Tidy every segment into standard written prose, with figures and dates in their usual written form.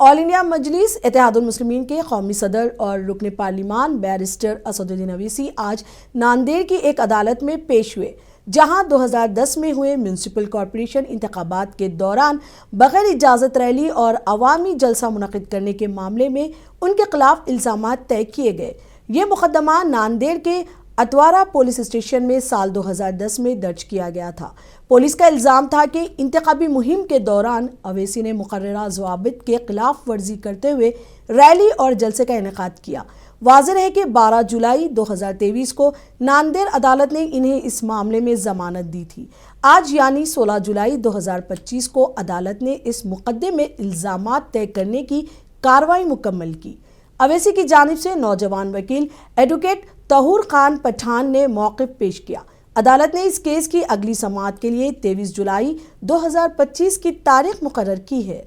All India मजलिस इत्तेहादुल मुस्लिमीन के कौमी सदर और रुकन पार्लिमान बैरिस्टर असदुद्दीन अवैसी आज नांदेड़ की एक अदालत में पेश हुए, जहां 2010 में हुए म्यूनिसिपल कॉरपोरेशन इंतखाबात के दौरान बगैर इजाज़त रैली और अवामी जलसा मुनक़िद करने के मामले में उनके खिलाफ इल्ज़ामात तय किए गए। ये मुकदमा नांदेड़ के अतवारा पुलिस स्टेशन में साल 2010 में दर्ज किया गया था। पुलिस का इल्ज़ाम था कि इंतखाबी मुहिम के दौरान अवैसी ने मुकर्ररा ज़वाबित के खिलाफ वर्जी करते हुए रैली और जलसे का इनेकाद किया। वाज़ेह है कि 12 जुलाई 2023 को नांदेड़ अदालत ने इन्हें इस मामले में जमानत दी थी। आज यानी 16 जुलाई 2025 को अदालत ने इस मुकदमे में इल्ज़ामात तय करने की कार्रवाई मुकम्मल की। अवैसी की जानिब से नौजवान वकील एडवोकेट तहूर खान पठान ने मौक़िफ़ पेश किया। अदालत ने इस केस की अगली समाअत के लिए 23 जुलाई 2025 की तारीख मुकर्रर की है।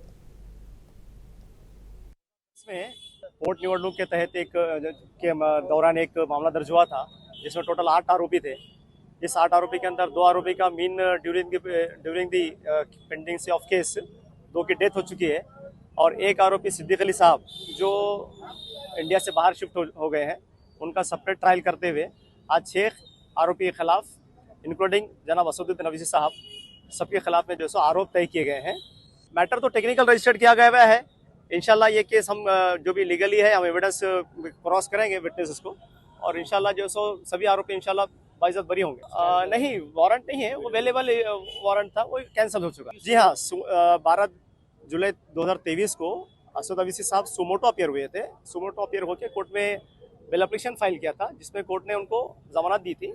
इसमें वोट निवडणूक के तहत के दौरान एक मामला दर्ज हुआ था, जिसमें टोटल 8 आरोपी थे। इस 8 आरोपी के अंदर 2 आरोपी का mean during the pending of case 2 की डेथ हो चुकी है, और एक आरोपी सिद्दीक अली साहब जो इंडिया से बाहर शिफ्ट हो गए हैं, उनका सेपरेट ट्रायल करते हुए आज 6 आरोपी के खिलाफ इंक्लूडिंग जनाब असदुद्दीन अवैसी साहब सबके खिलाफ में जो सो आरोप तय किए गए हैं। मैटर तो टेक्निकल रजिस्टर्ड किया गया है। इंशाल्लाह ये केस हम जो भी लीगली है हम एविडेंस क्रॉस करेंगे विटनेसेस को, और इंशाल्लाह जो सो सभी आरोपी इंशाल्लाह बाइज्जत बरी होंगे। नहीं, वारंट नहीं है, वो अवेलेबल वारंट था, वो कैंसिल हो चुका। जी हाँ, 12 जुलाई 2023 को असद अवैसी साहब सुमोटो अपियर हुए थे। सुमोटो अपियर होकर कोर्ट में बेल एप्लीकेशन फाइल किया था, जिसमें कोर्ट ने उनको जमानत दी थी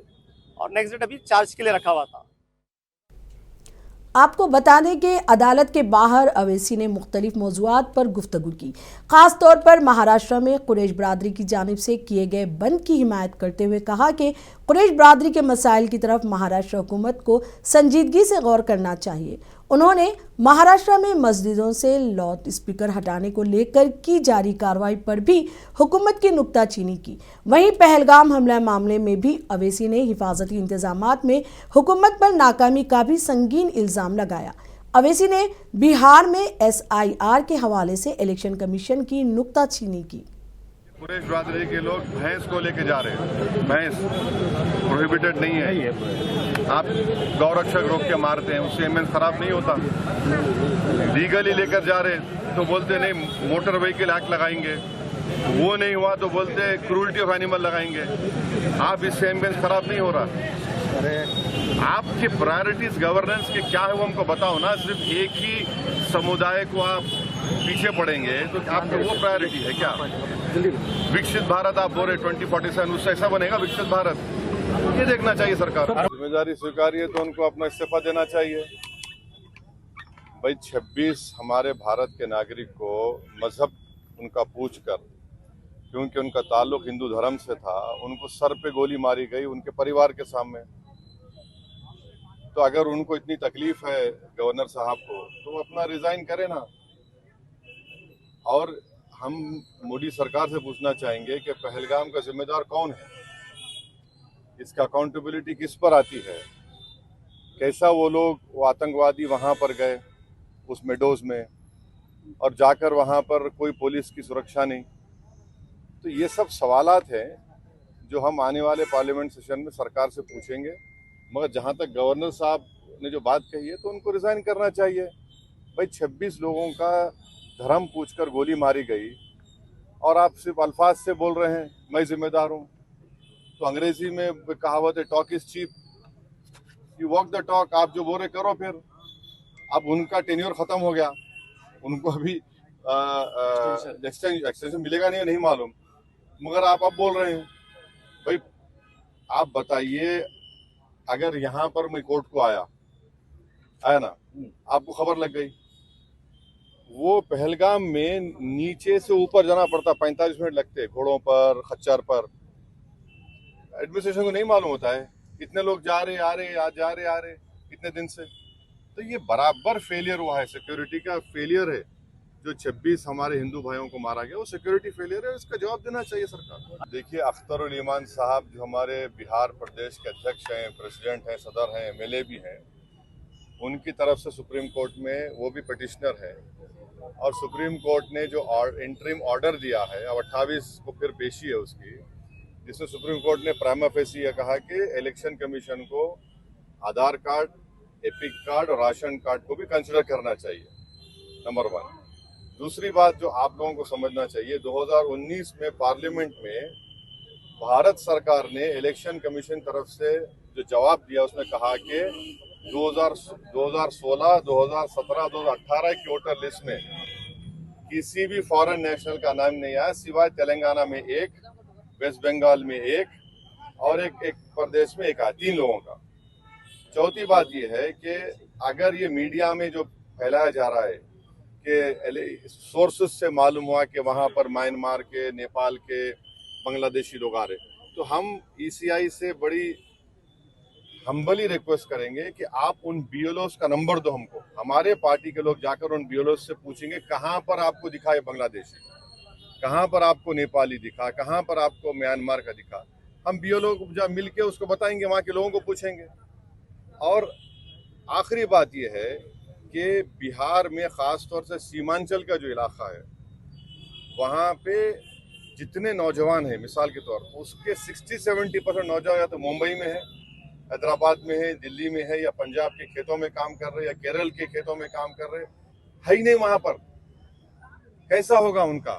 और नेक्स्ट डेट अभी चार्ज के लिए रखा हुआ था। आपको बता दें कि अदालत के बाहर अवैसी ने मुख्तलिफ मौज़ूआत पर गुफ्तगू की। ख़ास तौर पर महाराष्ट्र में कुरैश बरादरी की जानिब से किए गए बंद की हिमायत करते हुए कहा कि कुरैश बरादरी के मसाइल की तरफ महाराष्ट्र हुकूमत को संजीदगी से गौर करना चाहिए। उन्होंने महाराष्ट्र में मस्जिदों से लाउड स्पीकर हटाने को लेकर की जारी कार्रवाई पर भी हुकूमत की नुक्ताचीनी की। वहीं पहलगाम हमला मामले में भी अवैसी ने हिफाजती इंतजामात में हुकूमत पर नाकामी का भी संगीन इल्ज़ाम लगाया। अवैसी ने बिहार में SIR के हवाले से इलेक्शन कमीशन की नुक्ताचीनी की। कुरैश बरादरी के लोग भैंस को लेके जा रहे हैं। भैंस प्रोहिबिटेड नहीं है। आप गौरक्षक रोक के मारते हैं, उससे इमेज खराब नहीं होता। लीगली लेकर जा रहे तो बोलते नहीं मोटर व्हीकल एक्ट लगाएंगे, वो नहीं हुआ तो बोलते क्रूरल्टी ऑफ एनिमल लगाएंगे। आप इससे इमेज खराब नहीं हो रहा। आपकी प्रायोरिटीज गवर्नेंस के क्या है वो हमको बताओ ना। सिर्फ एक ही समुदाय को आप पीछे पड़ेंगे तो आपका वो प्रायोरिटी है क्या? विकसित भारत आप बोल रहे 2047 उससे ऐसा बनेगा विकसित भारत? ये देखना चाहिए सरकार। जिम्मेदारी स्वीकारिए तो उनको अपना इस्तीफा देना चाहिए। भाई 26 हमारे भारत के नागरिक को मजहब उनका पूछकर, क्योंकि उनका ताल्लुक हिंदू धर्म से था, उनको सर पे गोली मारी गई उनके परिवार के सामने। तो अगर उनको इतनी तकलीफ है गवर्नर साहब को, तो वो अपना रिजाइन करे ना। और हम मोदी सरकार से पूछना चाहेंगे कि पहलगाम का जिम्मेदार कौन है, इसका अकाउंटेबिलिटी किस पर आती है? कैसा वो आतंकवादी वहां पर गए उस मेडोज में, और जाकर वहां पर कोई पुलिस की सुरक्षा नहीं। तो ये सब सवालात हैं जो हम आने वाले पार्लियामेंट सेशन में सरकार से पूछेंगे। मगर जहां तक गवर्नर साहब ने जो बात कही है तो उनको रिजाइन करना चाहिए। भाई 26 लोगों का धर्म पूछकर गोली मारी गई और आप सिर्फ अल्फाज से बोल रहे हैं मैं जिम्मेदार हूं। तो अंग्रेजी में कहावत है talk is cheap, you walk the talk. आप जो बोल रहे करो फिर। अब उनका टेन्योर खत्म हो गया, उनको अभी एक्सटेंशन मिलेगा नहीं मालूम, मगर आप अब बोल रहे हैं। भाई आप बताइए, अगर यहाँ पर मैं कोर्ट को आया ना, आपको खबर लग गई, वो पहलगाम में नीचे से ऊपर जाना पड़ता, 45 मिनट लगते घोड़ों पर, खच्चर पर। एडमिनिस्ट्रेशन को नहीं मालूम होता है इतने लोग जा रहे आ रहे इतने दिन से। तो ये बराबर फेलियर हुआ है, सिक्योरिटी का फेलियर है। जो 26 हमारे हिंदू भाइयों को मारा गया वो सिक्योरिटी फेलियर है, इसका जवाब देना चाहिए सरकार। देखिए अख्तरुल ईमान साहब जो हमारे बिहार प्रदेश के अध्यक्ष हैं, प्रेसिडेंट हैं, सदर हैं, MLA भी हैं, उनकी तरफ से सुप्रीम कोर्ट में वो भी पिटिशनर है और सुप्रीम कोर्ट ने जो इंटरिम ऑर्डर दिया है, अब 28 को फिर पेशी है उसकी, जिसमें सुप्रीम कोर्ट ने प्राइमा फेसी यह कहा कि इलेक्शन कमीशन को आधार कार्ड, एपिक कार्ड और राशन कार्ड को भी कंसिडर करना चाहिए, नंबर 1। दूसरी बात जो आप लोगों को समझना चाहिए, 2019 में पार्लियामेंट में भारत सरकार ने इलेक्शन कमीशन तरफ से जो जवाब दिया उसमें कहा कि 2016, 2017, 2018 की वोटर लिस्ट में किसी भी फॉरेन नेशनल का नाम नहीं आया सिवाय तेलंगाना में 1, वेस्ट बंगाल में 1 और एक प्रदेश में 1 आया, 3 लोगों का। चौथी बात यह है कि अगर ये मीडिया में जो फैलाया जा रहा है कि सोर्सेस से मालूम हुआ कि वहां पर म्यांमार के, नेपाल के, बांग्लादेशी लोग आ रहे, तो हम ईसीआई से बड़ी हम्बली रिक्वेस्ट करेंगे कि आप उन बीएलओस का नंबर दो हमको। हमारे पार्टी के लोग जाकर उन बीएलओस से पूछेंगे कहां पर आपको दिखा है बांग्लादेशी, कहां पर आपको नेपाली दिखा, कहां पर आपको म्यांमार का दिखा। हम बीएलओ को जब मिल के उसको बताएंगे, वहां के लोगों को पूछेंगे। और आखिरी बात यह है कि बिहार में खास तौर से सीमांचल का जो इलाका है, वहां पे जितने नौजवान हैं, मिसाल के तौर पर उसके 60-70% नौजवान या तो मुंबई में है, हैदराबाद में है, दिल्ली में है, या पंजाब के खेतों में काम कर रहे, या केरल के खेतों में काम कर रहे, है ही नहीं वहां पर। कैसा होगा उनका?